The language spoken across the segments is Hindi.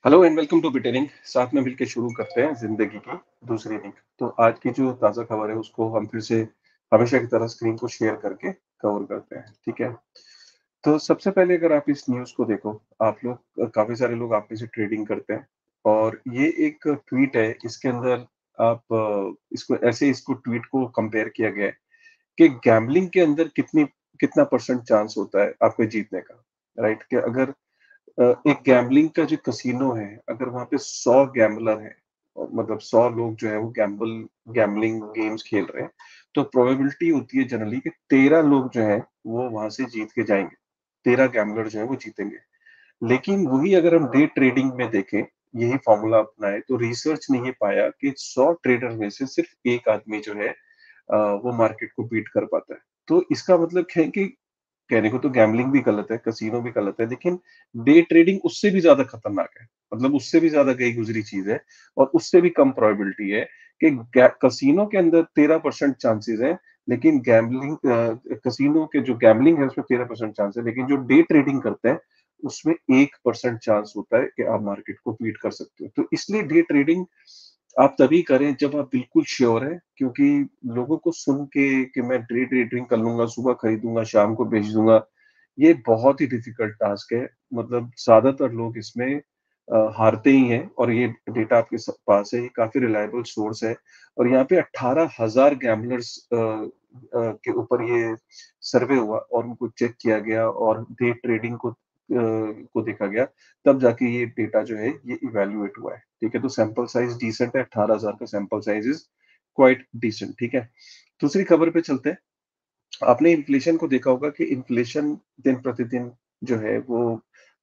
हेलो एंड वेलकम टू बिटेनिंग। साथ में मिलकर शुरू करते हैं जिंदगी की दूसरी नींव। तो आज की जो ताज़ा खबर है उसको हम फिर से हमेशा की तरह स्क्रीन को शेयर करके कवर करते हैं, ठीक है? तो सबसे पहले अगर आप इस न्यूज़ को देखो, आप लोग काफ़ी सारे लोग आप में से ट्रेडिंग करते हैं और ये एक ट्वीट है। इसके अंदर आप इसको ऐसे इसको ट्वीट को कंपेयर किया गया है कि गैम्बलिंग के अंदर कितना परसेंट चांस होता है आपके जीतने का, राइट? कि अगर एक गैम्बलिंग का जो कैसीनो है, अगर वहाँ पे 100 गैम्बलर हैं, मतलब 100 लोग जो है वो गैम्बलिंग गेम्स खेल रहे हैं, तो प्रोबेबिलिटी होती है जनरली कि 13 लोग जो हैं, वो वहाँ से जीत के जाएँगे। 13 गैम्बलर जो हैं वो जीतेंगे। लेकिन वही अगर हम डे ट्रेडिंग में देखें, यही फ़ॉर्मूला अपनाएँ, तो रिसर्च ने ये पाया कि 100 ट्रेडर में से सिर्फ़ 1 आदमी जो है वो मार्केट को बीट कर पाता है। तो इसका मतलब क्या है कि कहने को तो गैम्बलिंग भी गलत है, कैसीनो भी गलत है, लेकिन डे ट्रेडिंग उससे भी ज़्यादा खतरनाक है। मतलब उससे भी ज़्यादा गई-गुज़री चीज़ है और उससे भी कम प्रोबेबिलिटी है कि कैसीनो के अंदर 13% चांसेज़ हैं, लेकिन कैसीनो के जो गैम्बलिंग है उसमें 13% चांस है, लेकिन जो डे ट्रेडिंग करते हैं, उसमें 1% चांस होता है कि आप मार्केट को बीट कर सकते हो। तो इसलिए डे ट्रेडिंग आप तभी करें जब आप बिल्कुल श्योर हैं, क्योंकि लोगों को सुन के कि मैं डे ट्रेडिंग कर लूँगा, सुबह खरीदूँगा, शाम को बेच दूँगा, ये बहुत ही डिफ़िकल्ट टास्क है। मतलब ज़्यादातर लोग इसमें हारते ही हैं और ये डेटा आपके पास है, ये काफ़ी रिलायबल सोर्स है और यहाँ पे 18,000 गैम्बलर्स के ऊपर ये सर्वे हुआ और उनको चेक किया गया और डे ट्रेडिंग को देखा गया, तब जाके ये डेटा जो है ये इवैल्यूएट हुआ है, ठीक है? तो सैंपल साइज़ डिसेंट है, 18,000 का sample size is quite decent, ठीक है? दूसरी खबर पे चलते हैं। आपने इन्फ्लेशन को देखा होगा कि इन्फ्लेशन दिन-प्रतिदिन जो है वो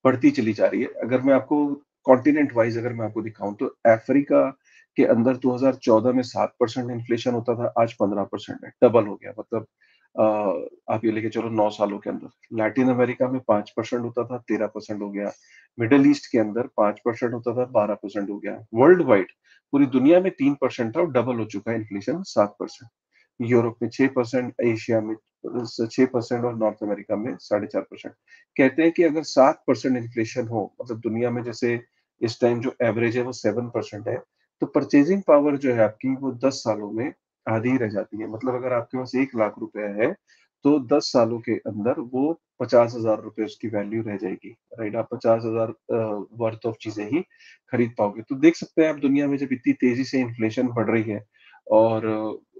बढ़ती चली जा रही है। अगर मैं आपको कॉन्टिनेंट वाइज़ अगर मैं आपको दिखाऊँ तो अफ्रीका के अंदर 2014 में 7% इन्फ्लेशन होता था, आज 15% है, डबल हो गया। मतलब अ, आप ये लेके चलो 9 सालों के अंदर। लैटिन अमेरिका में 5% होता था, 13% हो गया। मिडल ईस्ट के अंदर 5% होता था, 12% हो गया। वर्ल्ड वाइड पूरी दुनिया में 3% था और डबल हो चुका है इन्फ्लेशन 7%। यूरोप में 6%, एशिया में 6% और नॉर्थ अमेरिका में 4.5%। कहते हैं कि अगर 7% इन्फ्लेशन हो, मतलब दुनिया में जैसे इस टाइम जो एवरेज है वो 7% है, तो परचेज़िंग पावर जो है आपकी वो 10 सालों में आधी ही रह जाती है। मतलब अगर आपके पास 1 लाख रुपया है, तो 10 सालों के अंदर वो 50,000 रुपए उसकी वैल्यू रह जाएगी, राइट? आप 50,000 वर्थ ऑफ चीज़ें ही खरीद पाओगे। तो देख सकते हैं आप दुनिया में जब इतनी तेज़ी से इन्फ्लेशन बढ़ रही है और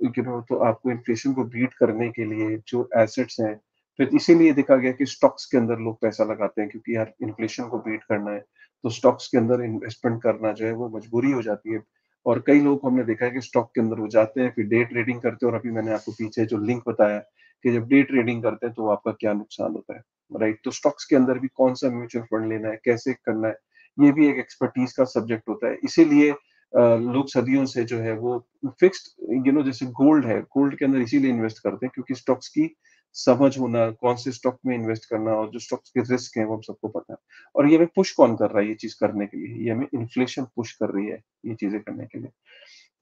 तो आपको इन्फ्लेशन को बीट करने के लिए जो एसेट्स हैं, फिर इसीलिए देखा गया कि स्टॉक्स के अंदर लोग पैसा लगाते हैं, क्योंकि यार इन्फ्लेशन को बीट करना है, तो स्टॉक्स के अंदर इन्वेस्टमेंट करना जो है वो मजबूरी हो जाती है। और कई लोग को हमने देखा है कि स्टॉक के अंदर वो जाते हैं, फिर डे ट्रेडिंग करते हैं और अभी मैंने आपको पीछे जो लिंक बताया कि जब डे ट्रेडिंग करते हैं तो आपका क्या नुकसान होता है, राइट? तो स्टॉक्स के अंदर भी कौन-सा म्यूचुअल फंड लेना है, कैसे करना है, ये भी एक एक्सपर्टीज़ का सब्जेक्ट होता है। इसीलिए लोग सदियों से जो है वो फिक्स्ड जैसे गोल्ड है, गोल्ड के अंदर इसीलिए इन्वेस्ट करते हैं क्योंकि स्टॉक्स की समझ होना, कौन से स्टॉक में इन्वेस्ट करना और जो स्टॉक्स के रिस्क हैं वो हम सबको पता है। और ये हमें पुश कौन कर रहा है ये चीज़ करने के लिए? ये हमें इन्फ्लेशन पुश कर रही है ये चीज़ें करने के लिए।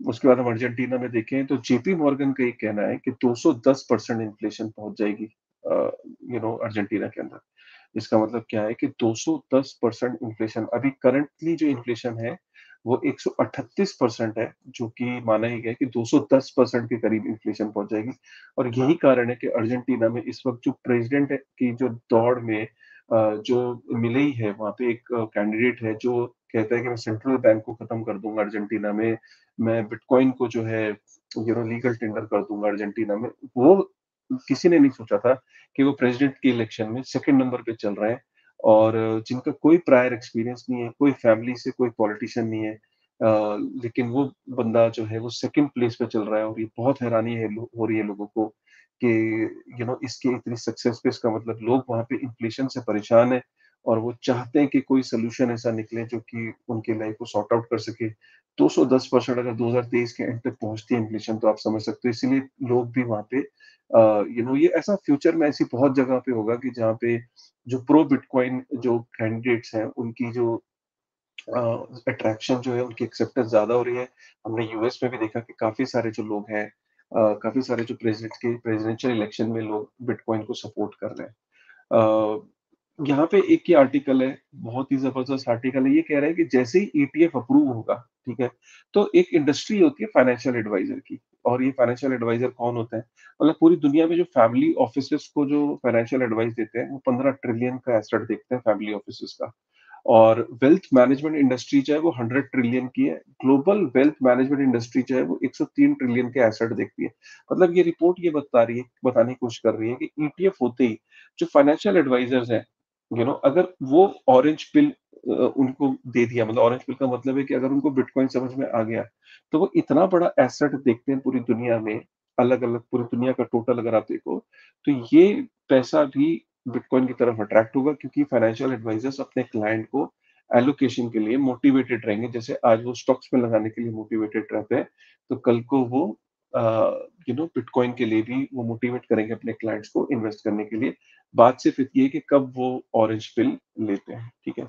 उसके बाद हम अर्जेंटीना में देखें तो जेपी मॉर्गन का ये कहना है कि 210% इन्फ्लेशन पहुँच जाएगी अर्जेंटीना के अंदर। इसका मतलब क्या है कि 210% इन्फ्लेशन, अभी करंटली जो इन्फ्लेशन है वो 138% है, जो कि माना ही गया है कि 210% के करीब इन्फ्लेशन पहुँच जाएगी। और यही कारण है कि अर्जेंटीना में इस वक़्त जो प्रेज़िडेंट है की जो दौड़ में जो मिले ही है, वहाँ पे एक कैंडिडेट है जो कहता है कि मैं सेंट्रल बैंक को खत्म कर दूँगा अर्जेंटीना में, मैं बिटकॉइन को जो है लीगल टेंडर कर दूँगा अर्जेंटीना में। वो किसी ने नहीं सोचा था कि वो प्रेज़िडेंट के इलेक्शन में सेकंड नंबर पे चल रहे हैं और जिनका कोई प्रायर एक्सपीरियंस नहीं है, कोई फैमिली से कोई पॉलिटिशियन नहीं है। लेकिन वो बंदा जो है वो सेकंड प्लेस पे चल रहा है और ये बहुत हैरानी है हो रही है लोगों को कि इसकी इतनी सक्सेस पे, इसका मतलब लोग वहाँ पे इन्फ्लेशन से परेशान हैं और वो चाहते हैं कि कोई सॉल्यूशन ऐसा निकले जो कि उनकी लाइफ को सॉर्ट आउट कर सके। 210% अगर 2023 के एंड तक पहुँचती है इन्फ्लेशन, तो आप समझ सकते हो, इसीलिए लोग भी वहाँ पे ये ऐसा फ्यूचर में ऐसी बहुत जगह पे होगा कि जहाँ पे जो प्रो बिटकॉइन जो कैंडिडेट्स हैं, उनकी जो अट्रैक्शन जो है, उनकी एक्सेप्टेंस ज़्यादा हो रही है। हमने यूएस में भी देखा कि काफ़ी सारे जो लोग हैं, काफ़ी सारे जो प्रेज़िडेंशियल इलेक्शन में लोग बिटकॉइन को सपोर्ट कर रहे हैं। यहाँ पे एक ही आर्टिकल है, बहुत ही ज़बरदस्त आर्टिकल है, ये कह रहा है कि जैसे ही ईटीएफ अप्रूव होगा, ठीक है? तो एक इंडस्ट्री होती है फाइनेंशियल एडवाइज़र की और ये फाइनेंशियल एडवाइज़र कौन होते हैं? मतलब पूरी दुनिया में जो फैमिली ऑफिसेज़ को जो फाइनेंशियल एडवाइस देते हैं, वो 15 ट्रिलियन का एसेट देखते हैं फैमिली ऑफिसेज़ का। और वेल्थ मैनेजमेंट इंडस्ट्री चाहे वो 100 ट्रिलियन की है, ग्लोबल वेल्थ मैनेजमेंट इंडस्ट्री चाहे वो 103 ट्रिलियन के एसेट देखती है। मतलब ये रिपोर्ट ये बता रही है बताने की कोशिश कर रही है कि ईटीएफ होते ही जो फाइनेंशियल एडवाइजर्स हैं, अगर वो ऑरेंज पिल उनको दे दिया, मतलब ऑरेंज पिल का मतलब है कि अगर उनको बिटकॉइन समझ में आ गया, तो वो इतना बड़ा एसेट देखते हैं पूरी दुनिया में, अलग-अलग पूरी दुनिया का टोटल अगर आप देखो, तो ये पैसा भी बिटकॉइन की तरफ अट्रैक्ट होगा क्योंकि फाइनेंशियल एडवाइजर्स अपने क्लाइंट को एलोकेशन के लिए मोटिवेटेड रहेंगे। जैसे आज वो स्टॉक्स में लगाने के लिए मोटिवेटेड रहते हैं, तो कल को वो बिटकॉइन के लिए भी वो मोटिवेट करेंगे अपने क्लाइंट्स को इन्वेस्ट करने के लिए। बात सिर्फ इतनी है कि कब वो ऑरेंज पिल लेते हैं, ठीक है?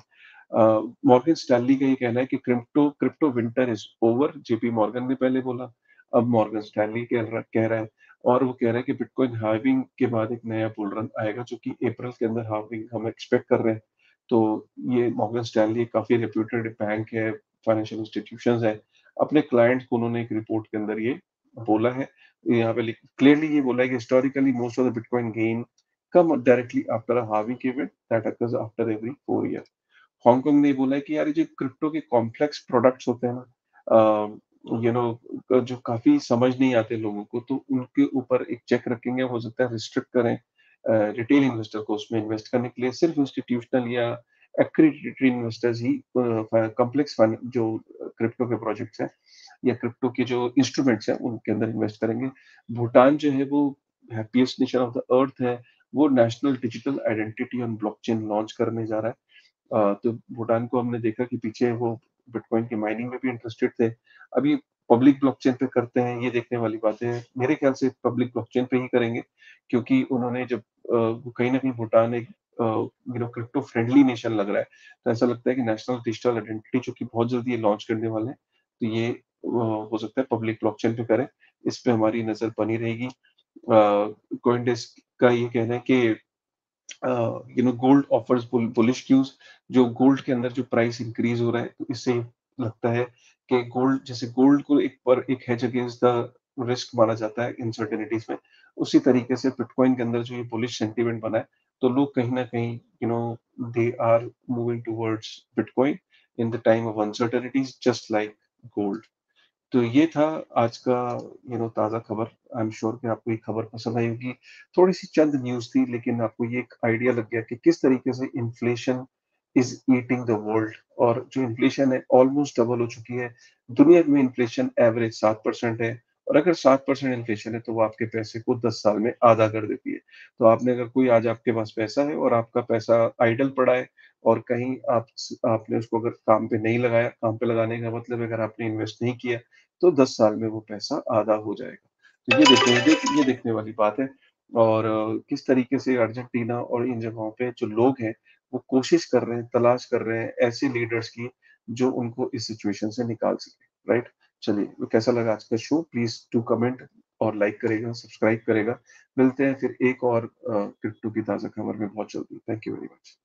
मॉर्गन स्टैनली का ये कहना है कि crypto crypto winter is over, JP Morgan ने पहले बोला, अब मॉर्गन स्टैनली कह रहा है और वो कह रहा है कि बिटकॉइन हाल्विंग के बाद एक नया बुल रन आएगा जो कि अप्रैल के अंदर हाल्विंग हम एक्सपेक्ट कर रहे हैं। तो ये मॉर्गन स्टैनली काफ़ी रेप्यूटेड बैंक है, फाइनेंशियल इंस्टीट्यूशंस है। अपने क्लाइंट्स को उन्होंने एक रिपोर्ट के अंदर ये बोला है। यहाँ पे लिख क्लियरली ये बोला है कि historically most of the bitcoin gain come directly after a halving event that occurs after every 4 year. Hong Kong ने बोला है कि यार ये जो क्रिप्टो के कॉम्प्लेक्स प्रोडक्ट्स होते हैं ना, जो काफ़ी समझ नहीं आते लोगों को, तो उनके ऊपर एक चेक रखेंगे, हो सकता है रिस्ट्रिक्ट करें रिटेल इन्वेस्टर को उसमें इन्वेस्ट करने के लिए। सिर्फ इंस्टीट्यूशनल या एक्रीडिटेड इन्वेस्टर्स ही कॉम्प्लेक्स जो क्रिप्टो के प्रोजेक्ट्स हैं या क्रिप्टो के जो इंस्ट्रूमेंट्स हैं, उनके अंदर इन्वेस्ट करेंगे। भूटान जो है वो happiest nation of the earth है, वो national digital identity on blockchain launch करने जा रहा है। तो भूटान को हमने देखा कि पीछे वो बिटकॉइन की माइनिंग में भी इंटरेस्टेड थे। अभी पब्लिक ब्लॉकचेन पे करते हैं, ये देखने वाली बात है। मेरे ख्याल से पब्लिक ब्लॉकचेन पे ही करेंगे क्योंकि उन्होंने जब वो कहीं न कहीं भूटान एक क्रिप्टो फ्रेंडली नेशन लग रहा है। तो ऐसा लगता है कि नेशनल डिजिटल आइडेंटिटी जो कि बहुत जल्दी ये लॉन्च करने वाले हैं, तो ये हो सकता है पब्लिक ब्लॉकचेन पे करें। इस पे हमारी नज़र बनी रहेगी। कोइनडेस्क का ये कहना है कि गोल्ड ऑफर्स बुलिश न्यूज़, जो गोल्ड के अंदर जो प्राइस इंक्रीज हो रहा है, तो इससे लगता है कि गोल्ड को एक हेज अगेंस्ट द रिस्क माना जाता है अनसर्टेनिटीज में, उसी तरीके से बिटकॉइन के अंदर जो ये बुलिश सेंटीमेंट बना है, तो लोग कहीं ना कहीं they are moving towards bitcoin in the time of uncertainties just like gold. तो ये था आज का ताज़ा खबर। आई एम श्योर कि आपको ये खबर पसंद आई होगी। थोड़ी-सी चंद न्यूज़ थी लेकिन आपको ये एक आइडिया लग गया कि किस तरीके से inflation is eating the world और जो इन्फ्लेशन है ऑलमोस्ट डबल हो चुकी है। दुनिया में इन्फ्लेशन एवरेज 7% है और अगर 7% इन्फ्लेशन है तो वो आपके पैसे को 10 साल में आधा कर देती है। तो आपने अगर कोई आज आपके पास पैसा है और आपका पैसा आइडल पड़ा है और कहीं आपने उसको अगर काम पे नहीं लगाया, काम पे लगाने का मतलब है अगर आपने इन्वेस्ट नहीं किया तो 10 साल में वो पैसा आधा हो जाएगा। तो ये देखने वाली बात है और किस तरीके से अर्जेंटीना और इन जगहों पे जो लोग हैं, वो कोशिश कर रहे हैं, तलाश कर रहे हैं ऐसे लीडर्स की, जो उनको इस सिचुएशन से निकाल सकें, राइट? चलिए, तो कैसा लगा आज का शो? प्लीज़ डू कमेंट और लाइक करेगा, सब्सक्राइब करेगा। मिलते हैं फिर एक और क्रिप्टो की ताज़ा खबर में बहुत जल्दी। Thank you very much.